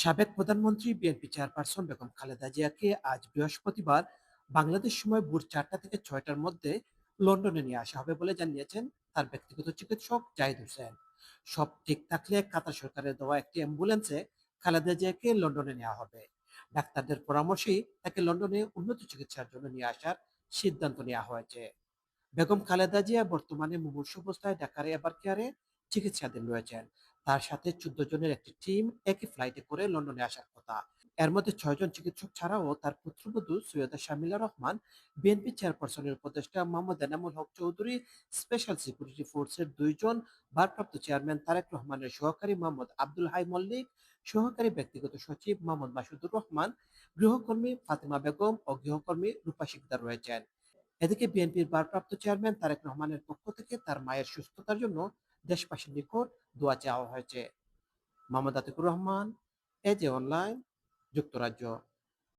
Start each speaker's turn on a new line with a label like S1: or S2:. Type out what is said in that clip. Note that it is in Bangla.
S1: সাবেক প্রধানমন্ত্রী বিএনপি চেয়ারপারসন বেগম খালেদা জিয়াকে আজ বৃহস্পতিবার বাংলাদেশ সময় ভোর ৪টা থেকে ৬টার মধ্যে লন্ডনে নিয়ে আসা হবে বলে জানিয়েছেন তার ব্যক্তিগত চিকিৎসক জাহিদ হোসেন। সব ঠিক থাকলে কাতার সরকারের দেওয়া একটি অ্যাম্বুলেন্সে খালেদা জিয়াকে লন্ডনে নেওয়া হবে। ডাক্তারদের পরামর্শেই তাকে লন্ডনে উন্নত চিকিৎসার জন্য নিয়ে আসার সিদ্ধান্ত নেওয়া হয়েছে। বেগম খালেদা জিয়া বর্তমানে মুমূর্ষু অবস্থায় ঢাকার এভার কেয়ারে চিকিৎসাধীন রয়েছেন। তার সাথে ১৪ জনের একটি টিম একই ফ্লাইটে করে লন্ডনে আসার কথা। এর মধ্যে ৬ জন চিকিৎসক ছাড়াও তার পুত্রবধূ সৈয়দা শামিলা রহমান, বিএনপি চেয়ারপারসনের উপদেষ্টা মোহাম্মদ এনামুল হক চৌধুরী, স্পেশাল সিকিউরিটি ফোর্সের ২ জন, ভারপ্রাপ্ত চেয়ারম্যান তারেক রহমানের সহকারী মোহাম্মদ আব্দুল হাই মল্লিক, সহকারী ব্যক্তিগত সচিব মোহাম্মদ মাসুদুর রহমান, গৃহকর্মী ফাতেমা বেগম ও গৃহকর্মী রূপা শিকদার রয়েছেন। এদিকে বিএনপির ভারপ্রাপ্ত চেয়ারম্যান তারেক রহমানের পক্ষ থেকে তার মায়ের সুস্থতার জন্য দেশবাসীর নিকট দোয়া চাওয়া হয়েছে। মোহাম্মদ আতিকুর রহমান, এজে অনলাইন, যুক্তরাজ্য।